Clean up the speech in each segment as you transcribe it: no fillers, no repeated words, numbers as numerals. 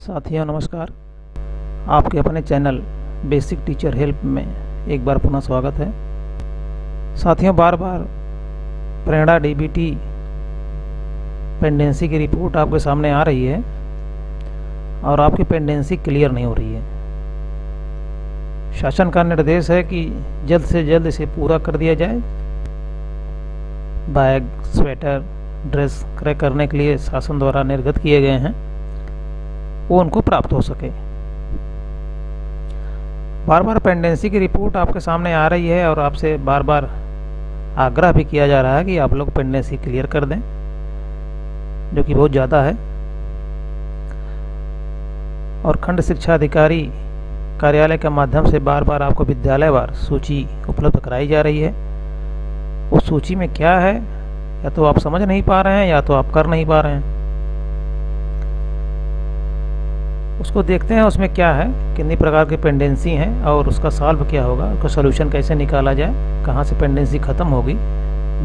साथियों नमस्कार। आपके अपने चैनल बेसिक टीचर हेल्प में एक बार पुनः स्वागत है। साथियों, बार बार प्रेरणा डीबीटी पेंडेंसी की रिपोर्ट आपके सामने आ रही है और आपकी पेंडेंसी क्लियर नहीं हो रही है। शासन का निर्देश है कि जल्द से जल्द इसे पूरा कर दिया जाए। बैग, स्वेटर, ड्रेस क्रय करने के लिए शासन द्वारा निर्गत किए गए हैं, वो उनको प्राप्त हो सके। बार बार पेंडेंसी की रिपोर्ट आपके सामने आ रही है और आपसे बार बार आग्रह भी किया जा रहा है कि आप लोग पेंडेंसी क्लियर कर दें, जो कि बहुत ज़्यादा है। और खंड शिक्षा अधिकारी कार्यालय के माध्यम से बार बार आपको विद्यालयवार सूची उपलब्ध कराई जा रही है। उस सूची में क्या है, या तो आप समझ नहीं पा रहे हैं या तो आप कर नहीं पा रहे हैं। उसको देखते हैं उसमें क्या है, कितनी प्रकार की पेंडेंसी हैं और उसका सॉल्व क्या होगा, उसका सोल्यूशन कैसे निकाला जाए, कहाँ से पेंडेंसी ख़त्म होगी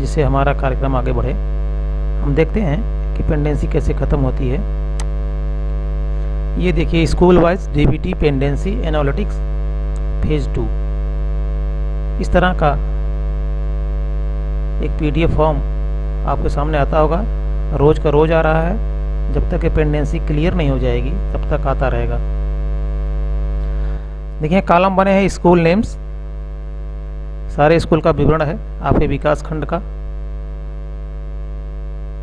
जिससे हमारा कार्यक्रम आगे बढ़े। हम देखते हैं कि पेंडेंसी कैसे ख़त्म होती है। ये देखिए, school wise DBT pendency analytics phase 2, इस तरह का एक पीडीएफ फॉर्म आपके सामने आता होगा। रोज़ का रोज़ आ रहा है। जब तक ये पेंडेंसी क्लियर नहीं हो जाएगी तब तक आता रहेगा। देखिए, कॉलम बने हैं स्कूल नेम्स, सारे स्कूल का विवरण है आपके विकास खंड का।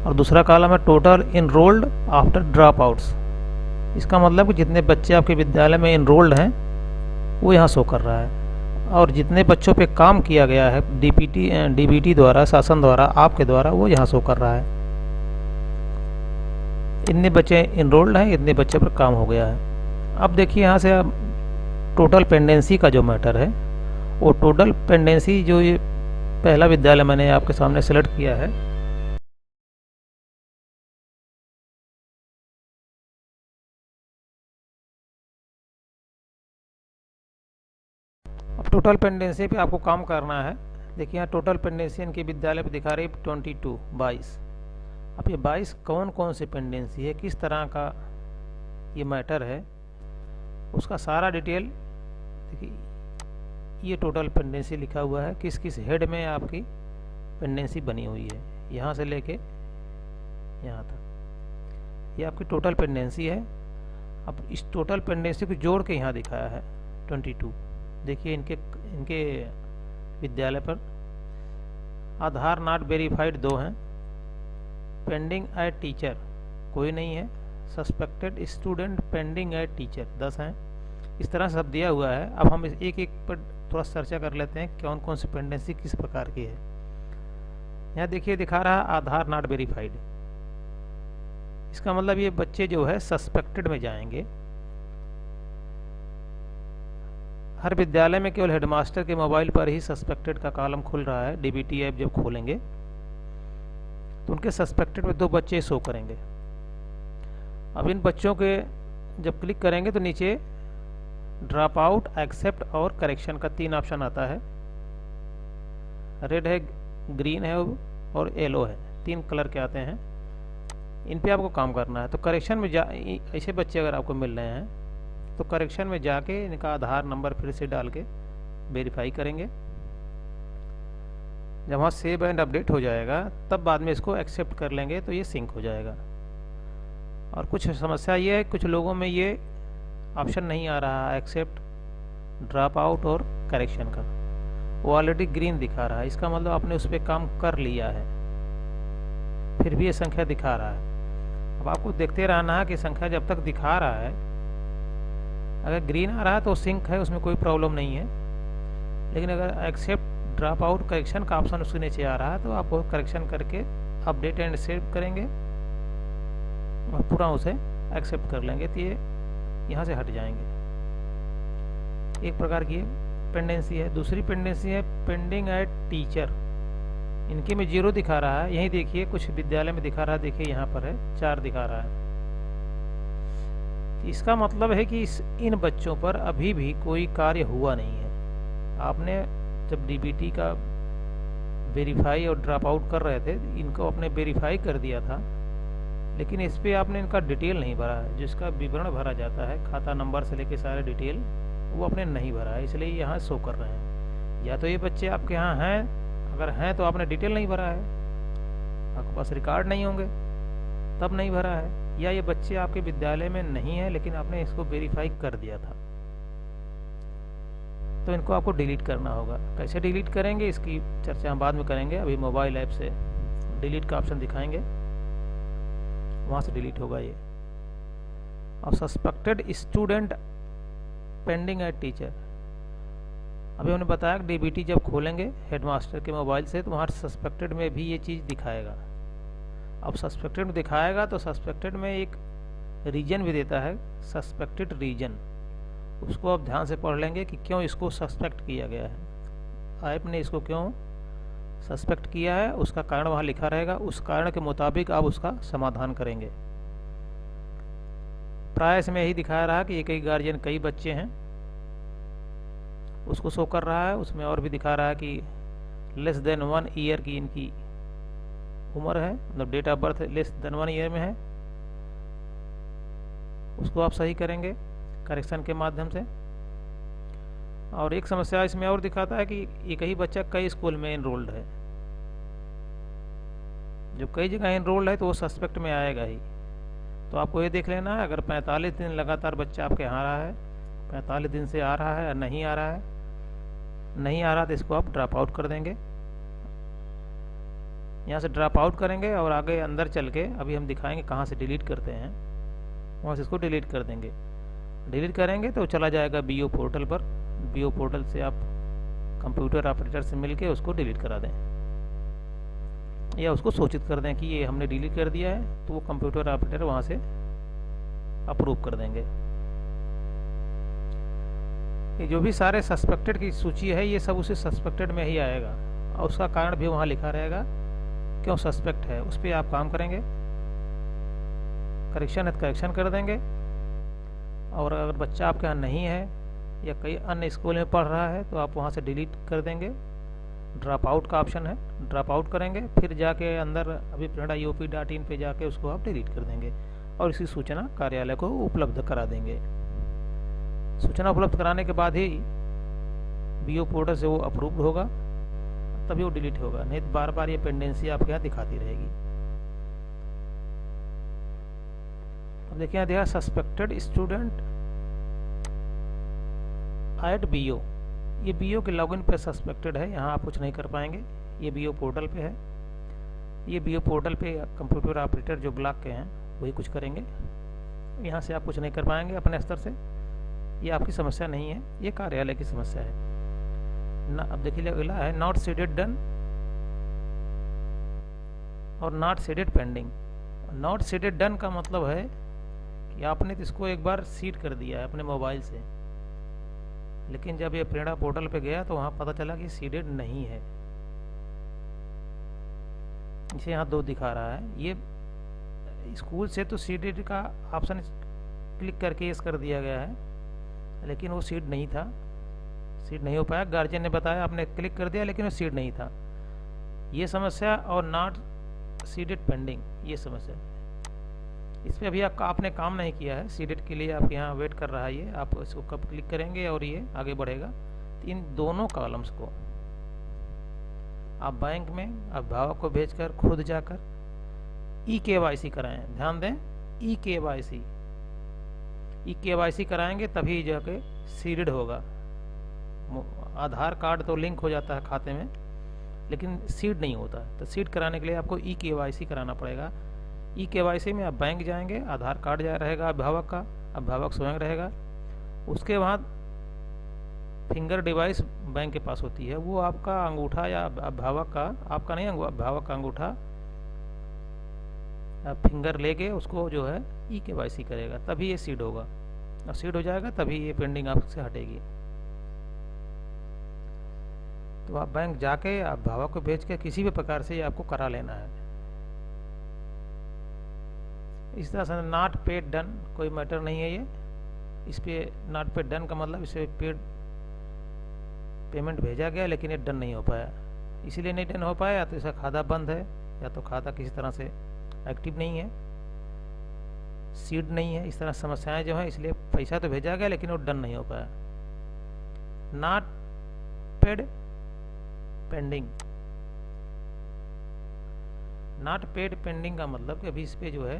और दूसरा कॉलम है total enrolled after drop outs. इसका मतलब कि जितने बच्चे आपके विद्यालय में इनरोल्ड हैं वो यहाँ शो कर रहा है, और जितने बच्चों पे काम किया गया है डीबीटी द्वारा, शासन द्वारा, आपके द्वारा, वो यहाँ शो कर रहा है। इतने बच्चे इनरोल्ड हैं, इतने बच्चे पर काम हो गया है। अब देखिए, यहाँ से अब टोटल पेंडेंसी का जो मैटर है, वो टोटल पेंडेंसी जो ये पहला विद्यालय मैंने आपके सामने सेलेक्ट किया है, अब टोटल पेंडेंसी पे आपको काम करना है। देखिए, यहाँ टोटल पेंडेंसी इनके विद्यालय पे दिखा रही है 22। अब ये 22 कौन कौन सी पेंडेंसी है, किस तरह का ये मैटर है, उसका सारा डिटेल देखिए। ये टोटल पेंडेंसी लिखा हुआ है, किस किस हेड में आपकी पेंडेंसी बनी हुई है, यहाँ से लेके यहाँ तक। ये आपकी टोटल पेंडेंसी है। अब इस टोटल पेंडेंसी को जोड़ के यहाँ दिखाया है 22। देखिए, इनके विद्यालय पर आधार नॉट वेरीफाइड 2 हैं, पेंडिंग एट टीचर कोई नहीं है, suspected student pending at teacher 10 हैं। इस तरह से सब दिया हुआ है। अब हम इस एक एक पर थोड़ा चर्चा कर लेते हैं कौन कौन सी पेंडेंसी किस प्रकार की है। यहाँ देखिए, दिखा रहा है आधार नॉट वेरीफाइड। इसका मतलब ये बच्चे जो है सस्पेक्टेड में जाएंगे। हर विद्यालय में केवल हेडमास्टर के मोबाइल पर ही सस्पेक्टेड का कॉलम खुल रहा है। डीबीटी ऐप जब खोलेंगे तो उनके सस्पेक्टेड में 2 बच्चे शो करेंगे। अब इन बच्चों के जब क्लिक करेंगे तो नीचे ड्रॉप आउट, एक्सेप्ट और करेक्शन का 3 ऑप्शन आता है। रेड है, ग्रीन है और येलो है, 3 कलर के आते हैं। इन पे आपको काम करना है। तो करेक्शन में ऐसे बच्चे अगर आपको मिल रहे हैं तो करेक्शन में जाके इनका आधार नंबर फिर से डाल के वेरीफाई करेंगे। जब वहाँ सेव एंड अपडेट हो जाएगा तब बाद में इसको एक्सेप्ट कर लेंगे तो ये सिंक हो जाएगा। और कुछ समस्या ये है, कुछ लोगों में ये ऑप्शन नहीं आ रहा है एक्सेप्ट, ड्रॉप आउट और करेक्शन का। वो ऑलरेडी ग्रीन दिखा रहा है, इसका मतलब आपने उस पर काम कर लिया है, फिर भी ये संख्या दिखा रहा है। अब आपको देखते रहना है कि संख्या जब तक दिखा रहा है, अगर ग्रीन आ रहा है तो सिंक है, उसमें कोई प्रॉब्लम नहीं है। लेकिन अगर एक्सेप्ट, ड्रॉप आउट, करेक्शन का ऑप्शन उसके नीचे आ रहा है तो आप वो करेक्शन करके अपडेट एंड सेव करेंगे और पूरा उसे एक्सेप्ट कर लेंगे तो ये यहाँ से हट जाएंगे। एक प्रकार की पेंडेंसी है। दूसरी पेंडेंसी है पेंडिंग एट टीचर। इनके में 0 दिखा रहा है। यही देखिए, कुछ विद्यालय में दिखा रहा है, देखिए यहाँ पर है 4 दिखा रहा है। इसका मतलब है कि इन बच्चों पर अभी भी कोई कार्य हुआ नहीं है। आपने जब डीबीटी का वेरीफाई और ड्रॉप आउट कर रहे थे, इनको आपने वेरीफाई कर दिया था लेकिन इस पे आपने इनका डिटेल नहीं भरा है, जिसका विवरण भरा जाता है खाता नंबर से लेके सारे डिटेल, वो आपने नहीं भरा है, इसलिए यहाँ शो कर रहे हैं। या तो ये बच्चे आपके यहाँ हैं, अगर हैं तो आपने डिटेल नहीं भरा है, आपके पास रिकॉर्ड नहीं होंगे तब नहीं भरा है, या ये बच्चे आपके विद्यालय में नहीं है लेकिन आपने इसको वेरीफाई कर दिया था, तो इनको आपको डिलीट करना होगा। कैसे डिलीट करेंगे इसकी चर्चा हम बाद में करेंगे, अभी मोबाइल ऐप से डिलीट का ऑप्शन दिखाएंगे, वहाँ से डिलीट होगा ये। और suspected student pending at teacher, अभी हमने बताया कि डीबीटी जब खोलेंगे हेडमास्टर के मोबाइल से तो वहाँ सस्पेक्टेड में भी ये चीज़ दिखाएगा। अब सस्पेक्टेड में दिखाएगा तो सस्पेक्टेड में एक रीजन भी देता है, सस्पेक्टेड रीजन, उसको आप ध्यान से पढ़ लेंगे कि क्यों इसको सस्पेक्ट किया गया है, ऐप ने इसको क्यों सस्पेक्ट किया है, उसका कारण वहाँ लिखा रहेगा, उस कारण के मुताबिक आप उसका समाधान करेंगे। प्राय इसमें यही दिखाया रहा कि एक ही गार्जियन कई बच्चे हैं, उसको शो कर रहा है। उसमें और भी दिखा रहा है कि लेस देन 1 ईयर की इनकी उम्र है, मतलब date of birth less than 1 year में है, उसको आप सही करेंगे करेक्शन के माध्यम से। और एक समस्या इसमें और दिखाता है कि एक ही बच्चा कई स्कूल में इनरोल्ड है, जो कई जगह इनरोल्ड है तो वो सस्पेक्ट में आएगा ही। तो आपको ये देख लेना है, अगर 45 दिन लगातार बच्चा आपके यहाँ रहा है, 45 दिन से आ रहा है या नहीं आ रहा है, नहीं आ रहा तो इसको आप ड्रॉप आउट कर देंगे, यहाँ से ड्रॉप आउट करेंगे और आगे अंदर चल के अभी हम दिखाएंगे कहाँ से डिलीट करते हैं, वहाँ से इसको डिलीट कर देंगे। डिलीट करेंगे तो चला जाएगा बीओ पोर्टल पर, बीओ पोर्टल से आप कंप्यूटर ऑपरेटर से मिलके उसको डिलीट करा दें, या उसको सूचित कर दें कि ये हमने डिलीट कर दिया है, तो वो कंप्यूटर ऑपरेटर वहाँ से अप्रूव कर देंगे। ये जो भी सारे सस्पेक्टेड की सूची है ये सब उसी सस्पेक्टेड में ही आएगा, और उसका कारण भी वहाँ लिखा रहेगा क्यों सस्पेक्ट है, उस पर आप काम करेंगे। करेक्शन है तो करेक्शन कर देंगे, और अगर बच्चा आपके यहाँ नहीं है या कई अन्य स्कूल में पढ़ रहा है तो आप वहाँ से डिलीट कर देंगे। ड्रॉप आउट का ऑप्शन है, ड्रॉप आउट करेंगे, फिर जाके अंदर अभी prenda.up.in पे जाके उसको आप डिलीट कर देंगे और इसकी सूचना कार्यालय को उपलब्ध करा देंगे। सूचना उपलब्ध कराने के बाद ही बीओ पोर्टल से वो अप्रूव्ड होगा, तभी वो डिलीट होगा, नहीं तो बार बार ये पेंडेंसी आपके यहाँ दिखाती रहेगी। अब देखिए यहाँ दिया सस्पेक्टेड स्टूडेंट एट बीओ, ये बीओ के लॉगिन पे सस्पेक्टेड है, यहाँ आप कुछ नहीं कर पाएंगे, ये बीओ पोर्टल पे है। ये बीओ पोर्टल पे कंप्यूटर ऑपरेटर जो ब्लॉक के हैं वही कुछ करेंगे, यहाँ से आप कुछ नहीं कर पाएंगे अपने स्तर से, ये आपकी समस्या नहीं है, ये कार्यालय की समस्या है ना। अब देखिए अगला है नॉट सीडेड डन और not seeded pending. Not seeded done का मतलब है कि आपने इसको एक बार सीड कर दिया है अपने मोबाइल से, लेकिन जब ये प्रेरणा पोर्टल पे गया तो वहाँ पता चला कि सीडेड नहीं है, इसे यहाँ 2 दिखा रहा है। ये स्कूल से तो सीडेड का ऑप्शन क्लिक करके यस कर दिया गया है, लेकिन वो सीड नहीं था, सीड नहीं हो पाया। गार्जियन ने बताया आपने क्लिक कर दिया लेकिन वो सीड नहीं था, ये समस्या। और नॉट सीडेड पेंडिंग, ये समस्या, इस पर अभी आपने काम नहीं किया है, सीडेड के लिए आपके यहाँ वेट कर रहा है ये, आप इसको कब क्लिक करेंगे और ये आगे बढ़ेगा। तो इन दोनों कॉलम्स को आप बैंक में अभिभावक को भेजकर खुद जाकर EKYC कराएं। ध्यान दें, EKYC कराएंगे तभी जाके सीडेड होगा। आधार कार्ड तो लिंक हो जाता है खाते में, लेकिन सीड नहीं होता, तो सीड कराने के लिए आपको EKYC कराना पड़ेगा। EKYC में आप बैंक जाएंगे, आधार कार्ड रहेगा अभिभावक का, अभिभावक स्वयं रहेगा, उसके बाद फिंगर डिवाइस बैंक के पास होती है, वो आपका अंगूठा या अभिभावक का, आपका नहीं अभिभावक का अंगूठा फिंगर लेके उसको जो है EKYC करेगा, तभी ये सीड होगा, और सीड हो जाएगा तभी ये पेंडिंग आपसे हटेगी। तो आप बैंक जाके अभिभावक को भेज के किसी भी प्रकार से ये आपको करा लेना है। इस तरह से नॉट पेड डन कोई मैटर नहीं है ये, इस पे नॉट पेड डन का मतलब इसे पेड पेमेंट भेजा गया लेकिन ये डन नहीं हो पाया, इसीलिए नहीं डन हो पाया, या तो इसका खाता बंद है या तो खाता किसी तरह से एक्टिव नहीं है, सीड नहीं है, इस तरह समस्याएं जो हैं, इसलिए पैसा तो भेजा गया लेकिन वो डन नहीं हो पाया। Not paid pending. Not paid pending का मतलब कि अभी इस पे जो है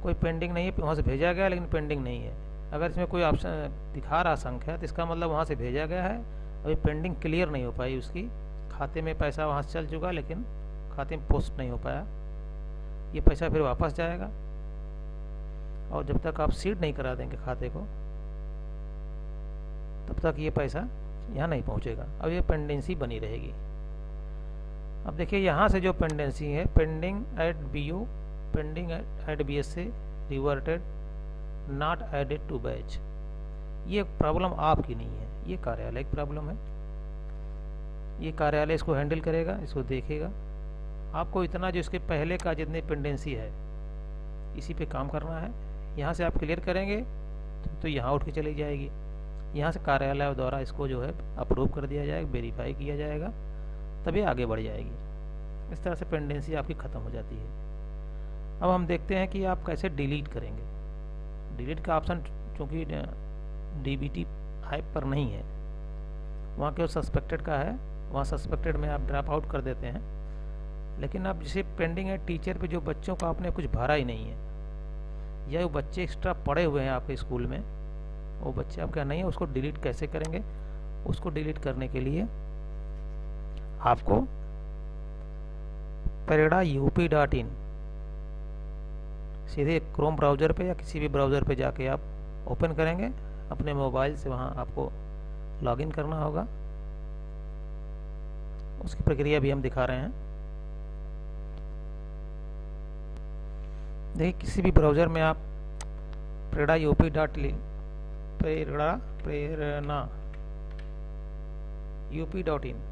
कोई पेंडिंग नहीं है, वहाँ से भेजा गया लेकिन पेंडिंग नहीं है। अगर इसमें कोई ऑप्शन दिखा रहा संख्या तो इसका मतलब वहाँ से भेजा गया है, अभी पेंडिंग क्लियर नहीं हो पाई उसकी, खाते में पैसा वहाँ से चल चुका लेकिन खाते में पोस्ट नहीं हो पाया। ये पैसा फिर वापस जाएगा, और जब तक आप सीड नहीं करा देंगे खाते को तब तक ये पैसा यहाँ नहीं पहुँचेगा। अब ये पेंडेंसी बनी रहेगी। अब देखिए यहाँ से जो पेंडेंसी है, pending at BO, pending at BSA, reverted, not added to batch, ये प्रॉब्लम आपकी नहीं है, ये कार्यालय की प्रॉब्लम है। ये कार्यालय इसको हैंडल करेगा, इसको देखेगा। आपको इतना जो इसके पहले का जितनी पेंडेंसी है इसी पे काम करना है। यहाँ से आप क्लियर करेंगे तो यहाँ उठ के चली जाएगी, यहाँ से कार्यालय द्वारा इसको जो है अप्रूव कर दिया जाएगा, वेरीफाई किया जाएगा, तभी आगे बढ़ जाएगी। इस तरह से पेंडेंसी आपकी ख़त्म हो जाती है। अब हम देखते हैं कि आप कैसे डिलीट करेंगे। डिलीट का ऑप्शन चूँकि DBT ऐप पर नहीं है, वहाँ केवल सस्पेक्टेड का है, वहाँ सस्पेक्टेड में आप ड्रॉप आउट कर देते हैं। लेकिन अब जैसे पेंडिंग है टीचर पे, जो बच्चों को आपने कुछ भरा ही नहीं है, या वो बच्चे एक्स्ट्रा पढ़े हुए हैं आपके स्कूल में, वो बच्चे आपका नहीं है, उसको डिलीट कैसे करेंगे? उसको डिलीट करने के लिए आपको pareda.up.in सीधे क्रोम ब्राउज़र पे या किसी भी ब्राउज़र पे जाके आप ओपन करेंगे अपने मोबाइल से, वहाँ आपको लॉगिन करना होगा। उसकी प्रक्रिया भी हम दिखा रहे हैं। देखिए किसी भी ब्राउज़र में आप प्रेरणा.up.in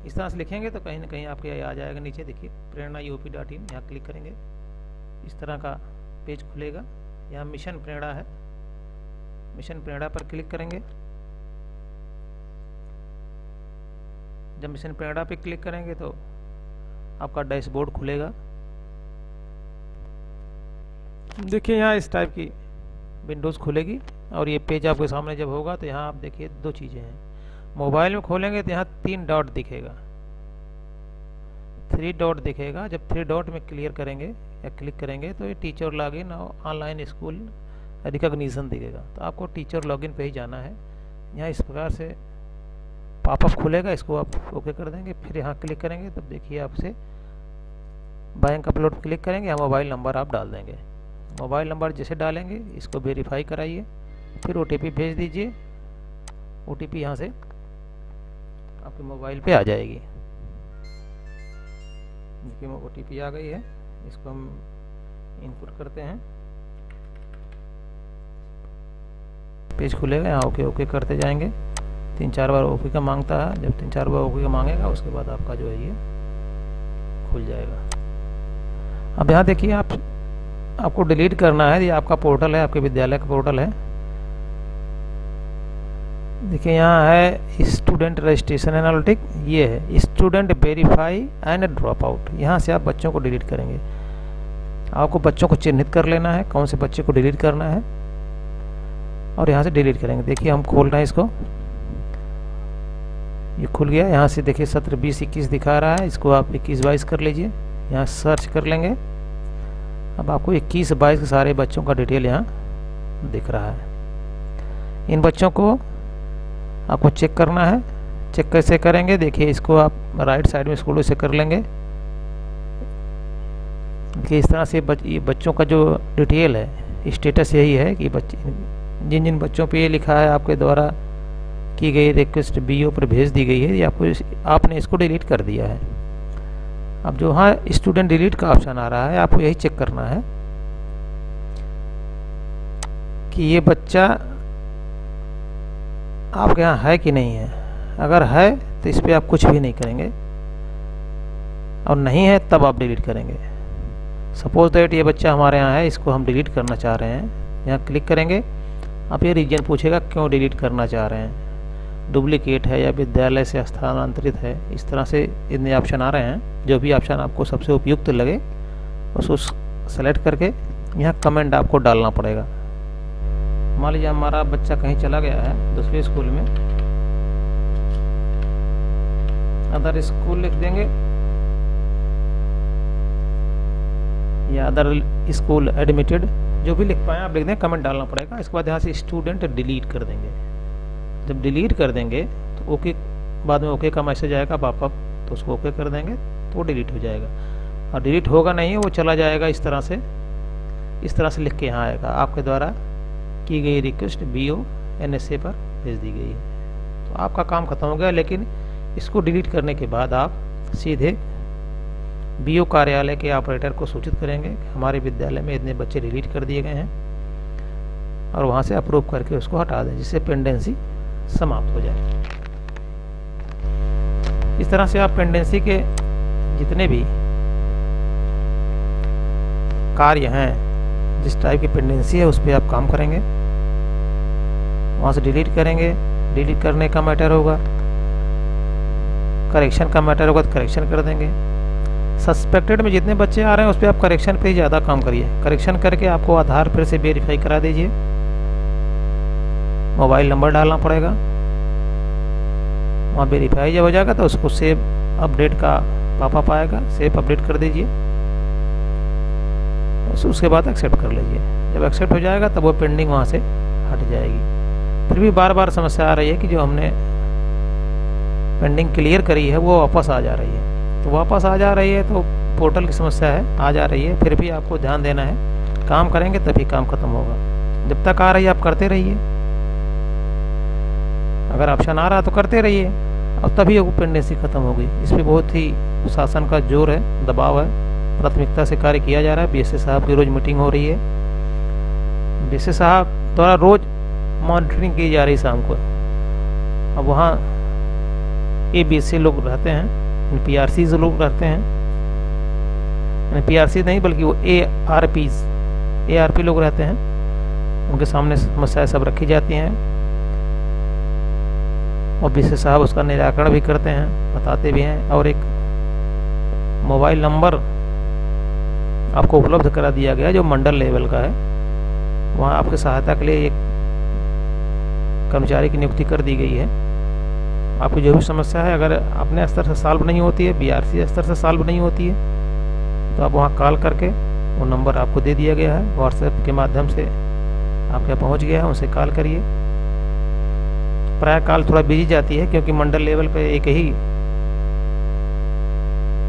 इस तरह से लिखेंगे तो कहीं ना कहीं आपके आ जाएगा। नीचे देखिए प्रेरणा.up.in, यहाँ क्लिक करेंगे, इस तरह का पेज खुलेगा। यहाँ मिशन प्रेरणा है, मिशन प्रेरणा पर क्लिक करेंगे। जब मिशन प्रेरणा पे क्लिक करेंगे तो आपका डैशबोर्ड खुलेगा। देखिए यहाँ इस टाइप की विंडोज़ खुलेगी, और ये पेज आपके सामने जब होगा तो यहाँ आप देखिए दो चीज़ें हैं। मोबाइल में खोलेंगे तो यहाँ 3 डॉट दिखेगा, 3 डॉट दिखेगा। जब 3 डॉट में क्लियर करेंगे या क्लिक करेंगे तो ये टीचर लॉगिन और ऑनलाइन स्कूल रिकॉग्निशन दिखेगा। तो आपको टीचर लॉगिन पे ही जाना है। यहाँ इस प्रकार से पॉपअप खुलेगा, इसको आप ओके कर देंगे, फिर यहाँ क्लिक करेंगे तब देखिए आपसे बैंक अपलोड क्लिक करेंगे, यहाँ मोबाइल नंबर आप डाल देंगे। मोबाइल नंबर जैसे डालेंगे इसको वेरीफाई कराइए, फिर OTP भेज दीजिए। OTP यहाँ से आपके मोबाइल पे आ जाएगी। देखिए OTP आ गई है, इसको हम इनपुट करते हैं। पेज खुलेगा, यहाँ ओके ओके करते जाएंगे। 3-4 बार ओके का मांगता है, जब 3-4 बार ओके का मांगेगा उसके बाद आपका जो है ये खुल जाएगा। अब यहाँ देखिए आपको डिलीट करना है। ये आपका पोर्टल है, आपके विद्यालय का पोर्टल है। देखिए यहाँ है स्टूडेंट रजिस्ट्रेशन एनालिटिक, ये है student verify and drop out. यहाँ से आप बच्चों को डिलीट करेंगे। आपको बच्चों को चिन्हित कर लेना है कौन से बच्चे को डिलीट करना है, और यहाँ से डिलीट करेंगे। देखिए हम खोल रहे हैं इसको, ये खुल गया। यहाँ से देखिए 17, 20, 21 दिखा रहा है, इसको आप 21, 22 कर लीजिए। यहाँ सर्च कर लेंगे। अब आपको 21, 22 के सारे बच्चों का डिटेल यहाँ दिख रहा है। इन बच्चों को आपको चेक करना है। चेक कैसे करेंगे? देखिए इसको आप राइट साइड में स्क्रॉल से कर लेंगे कि इस तरह से ये बच्चों का जो डिटेल है, स्टेटस यही है कि बच्चे जिन जिन बच्चों पे ये लिखा है आपके द्वारा की गई रिक्वेस्ट BO पर भेज दी गई है, आपने इसको डिलीट कर दिया है। अब जो हाँ स्टूडेंट डिलीट का ऑप्शन आ रहा है, आपको यही चेक करना है कि ये बच्चा आपके यहाँ है कि नहीं है। अगर है तो इस पर आप कुछ भी नहीं करेंगे, और नहीं है तब आप डिलीट करेंगे। सपोज दैट ये बच्चा हमारे यहाँ है, इसको हम डिलीट करना चाह रहे हैं। यहाँ क्लिक करेंगे, आप ये रीजन पूछेगा क्यों डिलीट करना चाह रहे हैं, डुप्लीकेट है या विद्यालय से स्थानांतरित है। इस तरह से इतने ऑप्शन आ रहे हैं। जो भी ऑप्शन आपको सबसे उपयुक्त लगे उसको सेलेक्ट करके यहाँ कमेंट आपको डालना पड़ेगा। मान लीजिए हमारा बच्चा कहीं चला गया है दूसरे स्कूल में, अदर स्कूल लिख देंगे या अदर स्कूल एडमिटेड, जो भी लिख पाए आप लिख दें, कमेंट डालना पड़ेगा। इसके बाद यहाँ से स्टूडेंट डिलीट कर देंगे। जब डिलीट कर देंगे तो ओके, बाद में ओके का मैसेज आएगा पॉपअप, तो उसको ओके कर देंगे तो वो डिलीट हो जाएगा। और डिलीट होगा नहीं है, वो चला जाएगा इस तरह से लिख के यहाँ आएगा, आपके द्वारा की गई रिक्वेस्ट BO NSA पर भेज दी गई है। तो आपका काम खत्म हो गया। लेकिन इसको डिलीट करने के बाद आप सीधे BO कार्यालय के ऑपरेटर को सूचित करेंगे कि हमारे विद्यालय में इतने बच्चे डिलीट कर दिए गए हैं, और वहाँ से अप्रूव करके उसको हटा दें, जिससे पेंडेंसी समाप्त हो जाए। इस तरह से आप पेंडेंसी के जितने भी कार्य हैं, जिस टाइप की पेंडेंसी है उस पर आप काम करेंगे। वहाँ से डिलीट करेंगे, डिलीट करने का मैटर होगा, करेक्शन का मैटर होगा तो करेक्शन कर देंगे। सस्पेक्टेड में जितने बच्चे आ रहे हैं उस पर आप करेक्शन पे ही ज़्यादा काम करिए। करेक्शन करके आपको आधार फिर से वेरीफाई करा दीजिए, मोबाइल नंबर डालना पड़ेगा, वहाँ वेरीफाई जब हो जाएगा तो उसको सेव अपडेट का पॉपअप आएगा, सेव अपडेट कर दीजिए, उसके बाद एक्सेप्ट कर लीजिए। जब एक्सेप्ट हो जाएगा तब वो पेंडिंग वहाँ से हट जाएगी। फिर भी बार बार समस्या आ रही है कि जो हमने पेंडिंग क्लियर करी है वो वापस आ जा रही है, तो वापस आ जा रही है तो पोर्टल की समस्या है, आ जा रही है। फिर भी आपको ध्यान देना है, काम करेंगे तभी काम खत्म होगा। जब तक आ रही है आप करते रहिए, अगर ऑप्शन आ रहा तो करते रहिए, अब तभी वो पेंडेंसी खत्म होगी। इस पर बहुत ही शासन का जोर है, दबाव है, प्राथमिकता से कार्य किया जा रहा है। BSA साहब की रोज मीटिंग हो रही है, BSA साहब द्वारा रोज मॉनिटरिंग की जा रही है शाम को। अब वहाँ ABSA लोग रहते हैं, PRCs लोग रहते हैं, PRC नहीं बल्कि वो ARP लोग रहते हैं, उनके सामने समस्याएं सब रखी जाती हैं और BSA साहब उसका निराकरण भी करते हैं, बताते भी हैं। और एक मोबाइल नंबर आपको उपलब्ध करा दिया गया जो मंडल लेवल का है, वहाँ आपकी सहायता के लिए एक कर्मचारी की नियुक्ति कर दी गई है। आपकी जो भी समस्या है, अगर अपने स्तर से सॉल्व नहीं होती है, BRC स्तर से सॉल्व नहीं होती है, तो आप वहाँ कॉल करके, वो नंबर आपको दे दिया गया है, व्हाट्सएप के माध्यम से आपके यहाँ पहुँच गया है, उनसे कॉल करिए। प्राय कॉल थोड़ा बिजी जाती है क्योंकि मंडल लेवल पे एक ही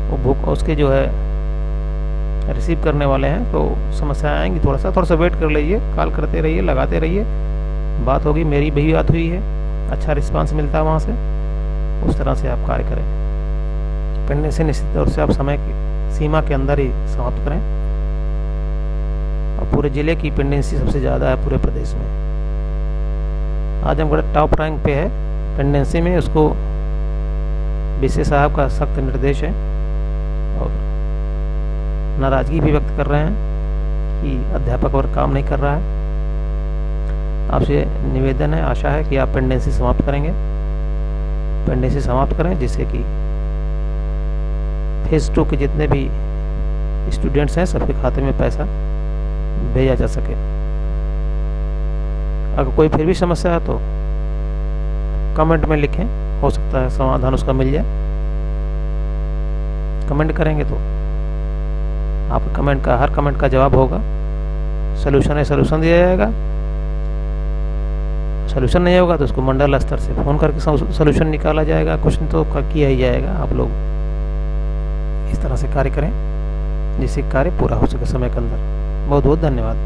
वो बुक उसके जो है रिसीव करने वाले हैं, तो समस्याएं आएंगी। थोड़ा सा वेट कर लीजिए, कॉल करते रहिए, लगाते रहिए, बात होगी। मेरी भी बात हुई है, अच्छा रिस्पांस मिलता है वहाँ से, उस तरह से आप कार्य करें। पेंडेंसी निश्चित तौर से आप समय की सीमा के अंदर ही समाप्त करें। और पूरे ज़िले की पेंडेंसी सबसे ज़्यादा है पूरे प्रदेश में। आजमगढ़ टॉप रैंक पे है पेंडेंसी में, उसको BSA साहब का सख्त निर्देश है और नाराज़गी भी व्यक्त कर रहे हैं कि अध्यापक वर्ग काम नहीं कर रहा है। आपसे निवेदन है, आशा है कि आप पेंडेंसी समाप्त करेंगे, पेंडेंसी समाप्त करें, जिससे कि फेज़ 2 के जितने भी स्टूडेंट्स हैं सबके खाते में पैसा भेजा जा सके। अगर कोई फिर भी समस्या है तो कमेंट में लिखें, हो सकता है समाधान उसका मिल जाए। कमेंट करेंगे तो आपके कमेंट का, हर कमेंट का जवाब होगा। सलूशन है, सलूशन दिया जाएगा। सलूशन नहीं होगा तो उसको मंडल स्तर से फ़ोन करके सलूशन निकाला जाएगा। कुछ तो किया ही जाएगा। आप लोग इस तरह से कार्य करें जिससे कार्य पूरा हो सके समय के अंदर। बहुत बहुत धन्यवाद।